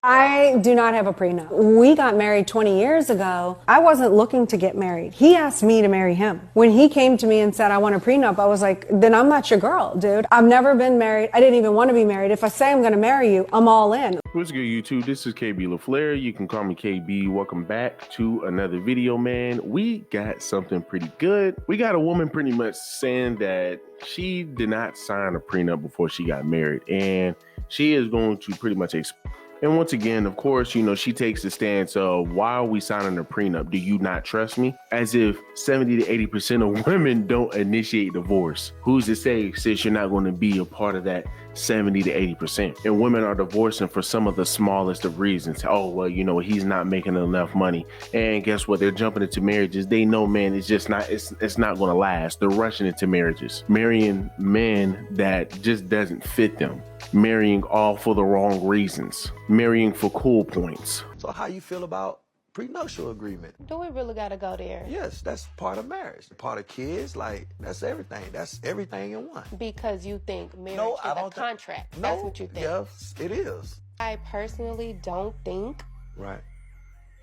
I do not have a prenup. We got married 20 years ago. I wasn't looking to get married. He asked me to marry him. When he came to me and said, I want a prenup, I was like, then I'm not your girl, dude. I've never been married. I didn't even want to be married. If I say I'm going to marry you, I'm all in. What's good, YouTube? This is KB LaFleur. You can call me KB. Welcome back to another video, man. We got something pretty good. We got a woman pretty much saying that she did not sign a prenup before she got married, and she is going to pretty much and once again, of course, you know, she takes the stance of, why are we signing a prenup? Do you not trust me? As if 70 to 80% of women don't initiate divorce. Who's to say, sis, you're not going to be a part of that 70 to 80%? And women are divorcing for some of the smallest of reasons. Oh, well, you know, he's not making enough money. And guess what? They're jumping into marriages. They know, man, it's just not, it's not going to last. They're rushing into marriages, marrying men that just doesn't fit them, marrying all for the wrong reasons, marrying for cool points. So how you feel about prenuptial agreement? Do we really gotta go there? Yes, that's part of marriage. Part of kids, like, that's everything. That's everything in one. Because you think marriage I is don't a contract. No, That's what you think. Yes, it is. I personally don't think Right.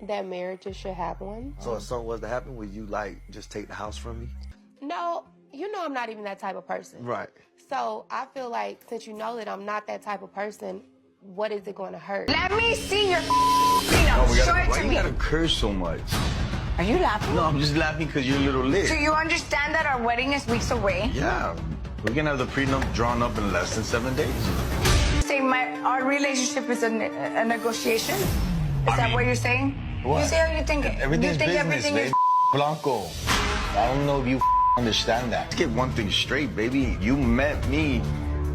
that marriages should have one. So if something was to happen, would you, like, just take the house from me? No, you know I'm not even that type of person. Right. So I feel like since you know that I'm not that type of person, what is it going to hurt? Let me see your prenup. Show it Why to you me. gotta curse so much? Are you laughing? No, I'm just laughing because you're a little lit. Do you understand that our wedding is weeks away? Yeah, we can have the prenup drawn up in less than 7 days. Say our relationship is a negotiation? Is that mean, what you're saying? what? You say how you think it. Everything's you think business, everything baby. is Blanco, I don't know if you understand that. Let's get one thing straight, baby. You met me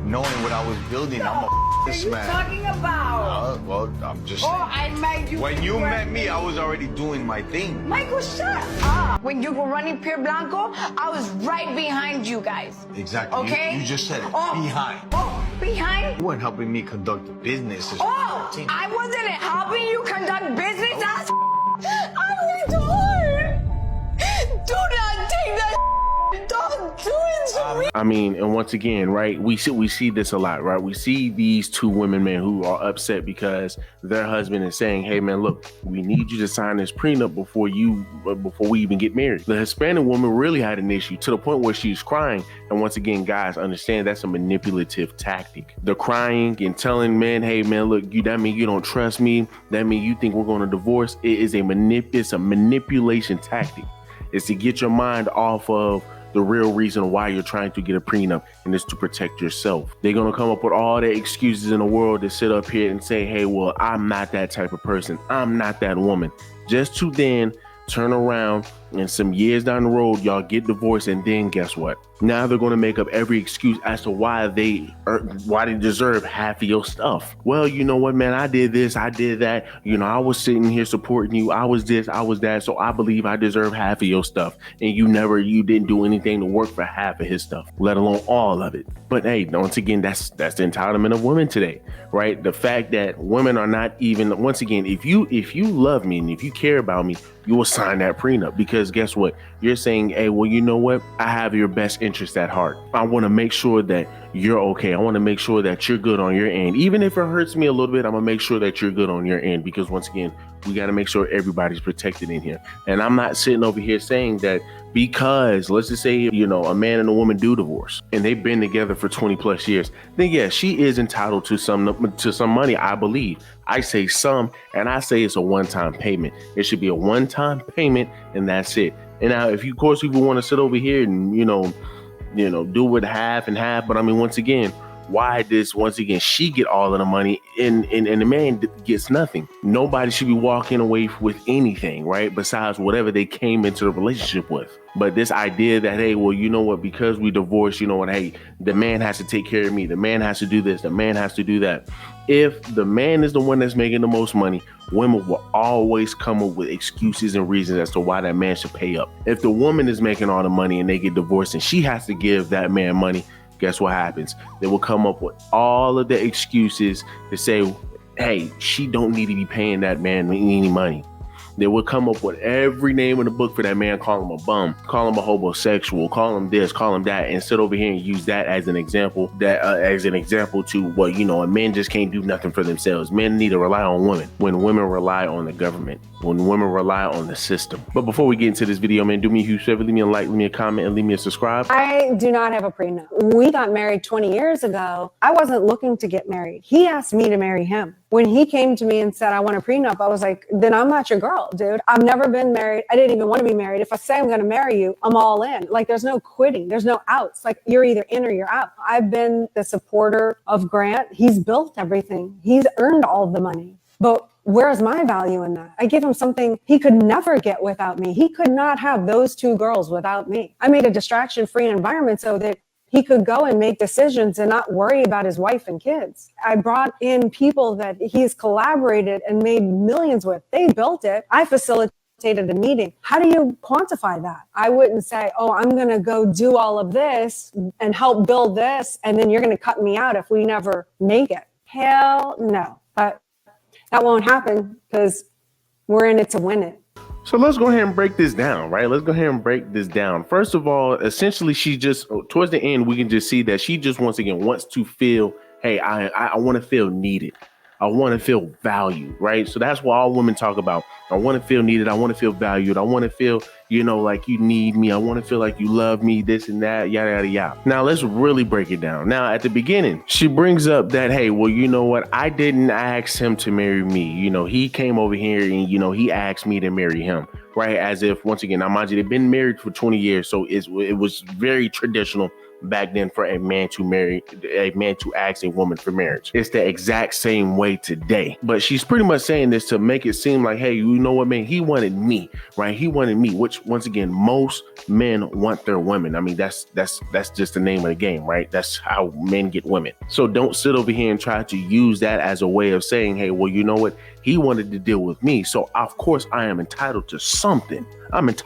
knowing what I was building. I'm a What are this you man. talking about? Well, I'm just Oh, saying. I met you. When you met me, I was already doing my thing. Michael, shut up. When you were running Pier Blanco, I was right behind you guys. Exactly. Okay? You just said it. Oh. Behind. Oh, behind? You weren't helping me conduct the business. Oh, I wasn't helping you conduct business. That's I'm retarded. Do not take that. Don't do it to me. I mean, and once again, right, we see this a lot, right? We see these two women, man, who are upset because their husband is saying, hey, man, look, we need you to sign this prenup before we even get married. The Hispanic woman really had an issue to the point where she's crying. And once again, guys, understand that's a manipulative tactic. The crying and telling men, hey, man, look, that mean you don't trust me. That mean you think we're going to divorce. It's a manipulation tactic. It's to get your mind off of the real reason why you're trying to get a prenup, and it's to protect yourself. They're going to come up with all the excuses in the world to sit up here and say, hey, well, I'm not that type of person. I'm not that woman. Just to then turn around and some years down the road, y'all get divorced, and then guess what? Now they're going to make up every excuse as to why they deserve half of your stuff. Well, you know what, man? I did this, I did that. You know, I was sitting here supporting you. I was this, I was that. So I believe I deserve half of your stuff. And you didn't do anything to work for half of his stuff, let alone all of it. But hey, once again, that's the entitlement of women today, right? The fact that women are not even, once again, if you love me and if you care about me, you will sign that prenup, because guess what? You're saying, hey, well, you know what? I have your best interest at heart. I want to make sure that you're okay. I want to make sure that you're good on your end. Even if it hurts me a little bit, I'm going to make sure that you're good on your end, because once again, we got to make sure everybody's protected in here. And I'm not sitting over here saying that because, let's just say, you know, a man and a woman do divorce and they've been together for 20 plus years, then yeah, she is entitled to some money, I believe. I say some, and I say it's a one-time payment. It should be a one-time payment, and that's it. And now, if you, of course, people want to sit over here and, you know, do it half and half, but I mean, once again, once again, she get all of the money and the man gets nothing. Nobody should be walking away with anything, right? Besides whatever they came into the relationship with. But this idea that, hey, well, you know what, because we divorced, you know what, hey, the man has to take care of me. The man has to do this. The man has to do that. If the man is the one that's making the most money, women will always come up with excuses and reasons as to why that man should pay up. If the woman is making all the money and they get divorced and she has to give that man money, guess what happens? They will come up with all of the excuses to say, hey, she don't need to be paying that man any money. They would come up with every name in the book for that man, call him a bum, call him a homosexual, call him this, call him that, and sit over here and use that as an example, to, well, you know, men just can't do nothing for themselves. Men need to rely on women when women rely on the government, when women rely on the system. But before we get into this video, man, do me a huge favor, leave me a like, leave me a comment, and leave me a subscribe. I do not have a prenup. We got married 20 years ago. I wasn't looking to get married. He asked me to marry him. When he came to me and said, I want a prenup, I was like, then I'm not your girl, dude. I've never been married. I didn't even want to be married. If I say I'm going to marry you, I'm all in. Like, there's no quitting. There's no outs. Like, you're either in or you're out. I've been the supporter of Grant. He's built everything. He's earned all the money. But where's my value in that? I give him something he could never get without me. He could not have those two girls without me. I made a distraction-free environment so that he could go and make decisions and not worry about his wife and kids. I brought in people that he's collaborated and made millions with. They built it. I facilitated a meeting. How do you quantify that? I wouldn't say, oh, I'm going to go do all of this and help build this, and then you're going to cut me out if we never make it. Hell no. But that won't happen because we're in it to win it. So let's go ahead and break this down, right? Let's go ahead and break this down. First of all, essentially, she just, towards the end, we can just see that she just, once again, wants to feel, hey, I want to feel needed. I want to feel valued, right? So that's what all women talk about. I want to feel needed. I want to feel valued. I want to feel, you know, like you need me. I want to feel like you love me, this and that, yada, yada, yada. Now, let's really break it down. Now, at the beginning, she brings up that, hey, well, you know what? I didn't ask him to marry me. You know, he came over here and, you know, he asked me to marry him, right? As if, once again, now, mind you, they've been married for 20 years. So it was very traditional back then for a man to ask a woman for marriage. It's the exact same way today. But she's pretty much saying this to make it seem like, hey, you know what, man, he wanted me, right? He wanted me, which, once again, most men want their women. I mean, that's just the name of the game, right? That's how men get women. So don't sit over here and try to use that as a way of saying, hey, well, you know what? He wanted to deal with me. So of course I am entitled to something.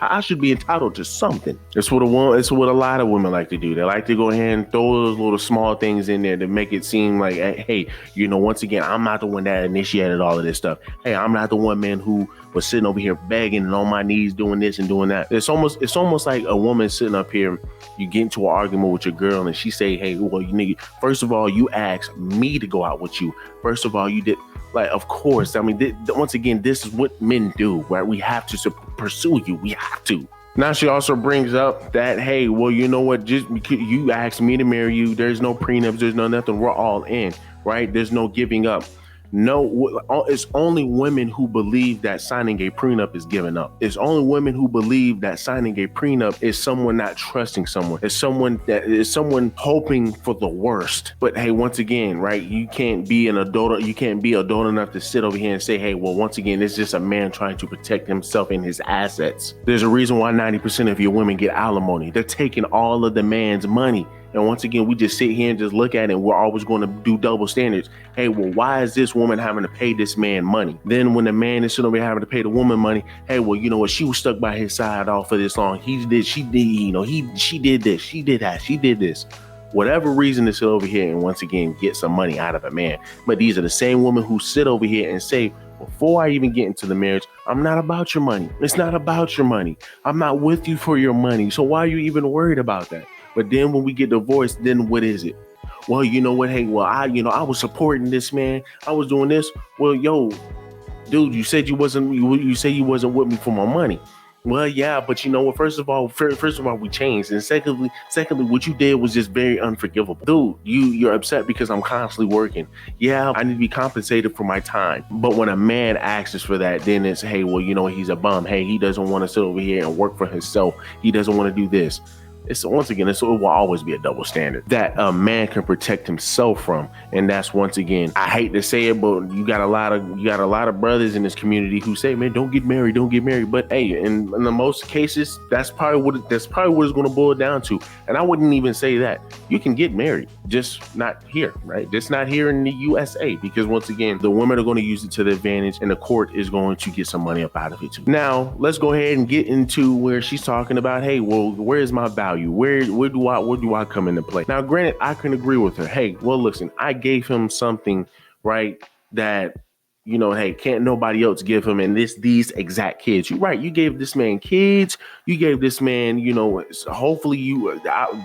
I should be entitled to something. It's what a lot of women like to do. They like to go ahead and throw those little small things in there to make it seem like, hey, you know, once again, I'm not the one that initiated all of this stuff. Hey, I'm not the one, man, who was sitting over here begging and on my knees doing this and doing that. It's almost like a woman sitting up here, you get into an argument with your girl and she say, hey, well, you nigga, first of all, you asked me to go out with you. First of all, you did. Like, of course, I mean, once again, this is what men do, right? We have to pursue you. We have to. Now, she also brings up that, hey, well, you know what? Just because you asked me to marry you, there's no prenups, there's no nothing. We're all in, right? There's no giving up. No, it's only women who believe that signing a prenup is giving up. It's only women who believe that signing a prenup is someone not trusting someone. It's someone hoping for the worst. But hey, once again, right? You can't be an adult. You can't be adult enough to sit over here and say, hey, well, once again, it's just a man trying to protect himself and his assets. There's a reason why 90% of your women get alimony. They're taking all of the man's money. And once again, we just sit here and just look at it and we're always going to do double standards. Hey, well, why is this woman having to pay this man money? Then when the man is sitting over here having to pay the woman money, hey, well, you know what? She was stuck by his side all for this long. She did this, she did that, she did this. Whatever reason to sit over here and once again get some money out of a man. But these are the same women who sit over here and say, before I even get into the marriage, I'm not about your money. It's not about your money. I'm not with you for your money. So why are you even worried about that? But then when we get divorced, then what is it? Well, you know what? Hey, well, I was supporting this man. I was doing this. Well, yo, dude, you said you wasn't with me for my money. Well, yeah, but you know what? First of all, we changed, and secondly, what you did was just very unforgivable, dude. You're upset because I'm constantly working. Yeah, I need to be compensated for my time. But when a man asks for that, then it's, hey, well, you know, he's a bum. Hey, he doesn't want to sit over here and work for himself. He doesn't want to do this. It will always be a double standard that a man can protect himself from. And that's, once again, I hate to say it, but you got a lot of brothers in this community who say, man, don't get married. But hey, in the most cases, that's probably what it's going to boil down to. And I wouldn't even say that. You can get married, just not here, right? Just not here in the USA, because once again, the women are going to use it to their advantage and the court is going to get some money up out of it too. Now, let's go ahead and get into where she's talking about, hey, well, where is my value? Where do I come into play? Now, granted, I can agree with her. Hey, well, listen, I gave him something, right, that you know, hey, can't nobody else give him and these exact kids. You're right. You gave this man kids. You gave this man, you know, hopefully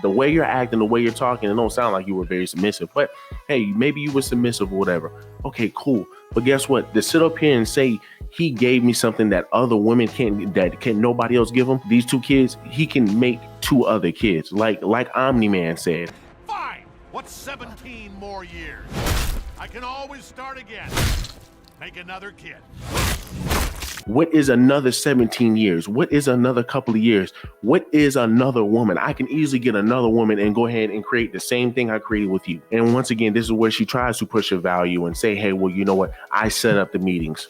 the way you're acting, the way you're talking, it don't sound like you were very submissive, but hey, maybe you were submissive or whatever. Okay, cool. But guess what? To sit up here and say he gave me something that other women can't, that can nobody else give him, these 2 kids, he can make 2 other kids. Like Omni-Man said. Fine. What's 17 more years? I can always start again. Make another kid. What is another 17 years? What is another couple of years? What is another woman? I can easily get another woman and go ahead and create the same thing I created with you. And once again, this is where she tries to push her value and say, hey, well, you know what? I set up the meetings.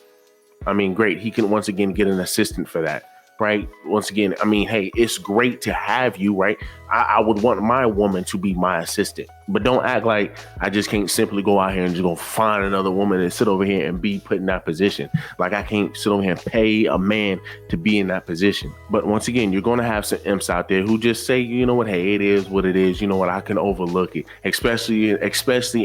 I mean, great. He can once again get an assistant for that. Right. Once again, I mean, hey, it's great to have you. Right. I would want my woman to be my assistant, but don't act like I just can't simply go out here and just go find another woman and sit over here and be put in that position. Like I can't sit over here and pay a man to be in that position. But once again, you're going to have some imps out there who just say, you know what? Hey, it is what it is. You know what? I can overlook it, especially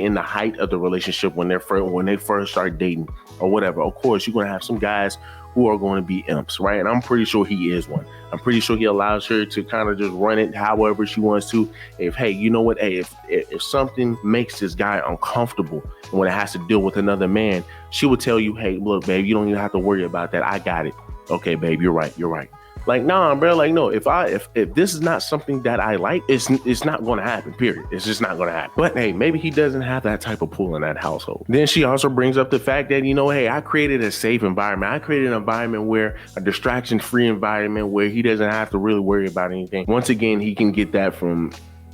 in the height of the relationship when they first start dating or whatever. Of course, you're going to have some guys who are going to be imps, right? And I'm pretty sure he is one. I'm pretty sure he allows her to kind of just run it however she wants to. If, hey, you know what? Hey, if something makes this guy uncomfortable when it has to deal with another man, she would tell you, hey, look, babe, you don't even have to worry about that. I got it. Okay, babe, you're right. Like, nah, bro. Like, no, if this is not something that I like, it's not going to happen, period. It's just not going to happen. But hey, maybe he doesn't have that type of pull in that household. Then she also brings up the fact that, you know, hey, I created a safe environment. I created an environment where a distraction-free environment where he doesn't have to really worry about anything. Once again, he can get that from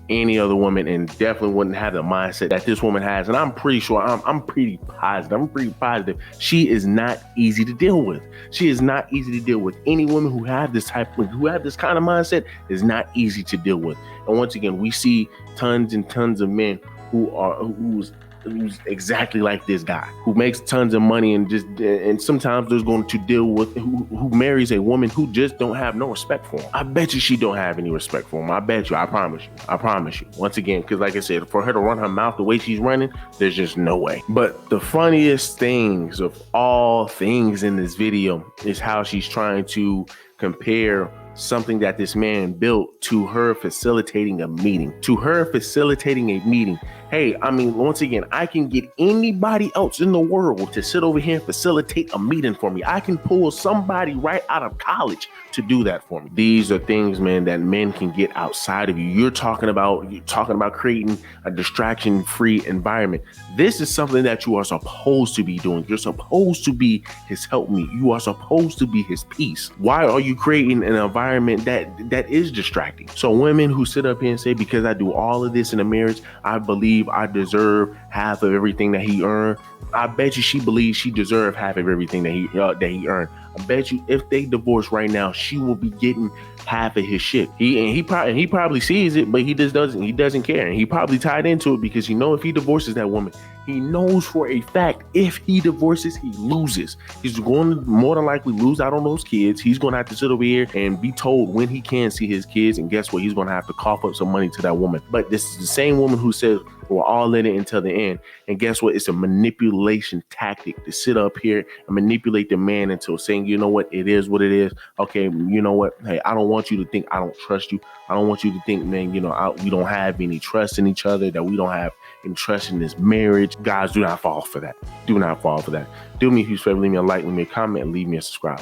any other woman and definitely wouldn't have the mindset that this woman has. And I'm pretty sure, I'm pretty positive. She is not easy to deal with. She is not easy to deal with. Any woman who have this kind of mindset is not easy to deal with. And once again, we see tons and tons of men who's exactly like this guy who makes tons of money and sometimes there's going to deal with who marries a woman who just don't have no respect for him. I bet you she don't have any respect for him. I bet you. I promise you. Once again, because like I said, for her to run her mouth the way she's running, there's just no way. But the funniest things of all things in this video is how she's trying to compare something that this man built to her facilitating a meeting. Hey, I mean, once again, I can get anybody else in the world to sit over here and facilitate a meeting for me. I can pull somebody right out of college to do that for me. These are things, man, that men can get outside of you. You're talking about creating a distraction-free environment. This is something that you are supposed to be doing. You're supposed to be his helpmeet. You are supposed to be his peace. Why are you creating an environment that is distracting? So women who sit up here and say, because I do all of this in a marriage, I believe I deserve half of everything that he earned. I bet you she believes she deserves half of everything that he earned. I bet you if they divorce right now, she will be getting half of his shit. He probably sees it, but he doesn't care. And he probably tied into it because if he divorces that woman, he knows for a fact if he divorces, he loses. He's going to more than likely lose out on those kids. He's going to have to sit over here and be told when he can see his kids. And guess what? He's going to have to cough up some money to that woman. But this is the same woman who says we're all in it until the end. And guess what? It's a manipulation tactic to sit up here and manipulate the man into saying, you know what? It is what it is. Okay, you know what? Hey, I don't want you to think I don't trust you. I don't want you to think, man, we don't have any trust in each other, that we don't have any trust in this marriage. Guys, do not fall for that. Do not fall for that. Do me a huge favor. Leave me a like, leave me a comment, and leave me a subscribe.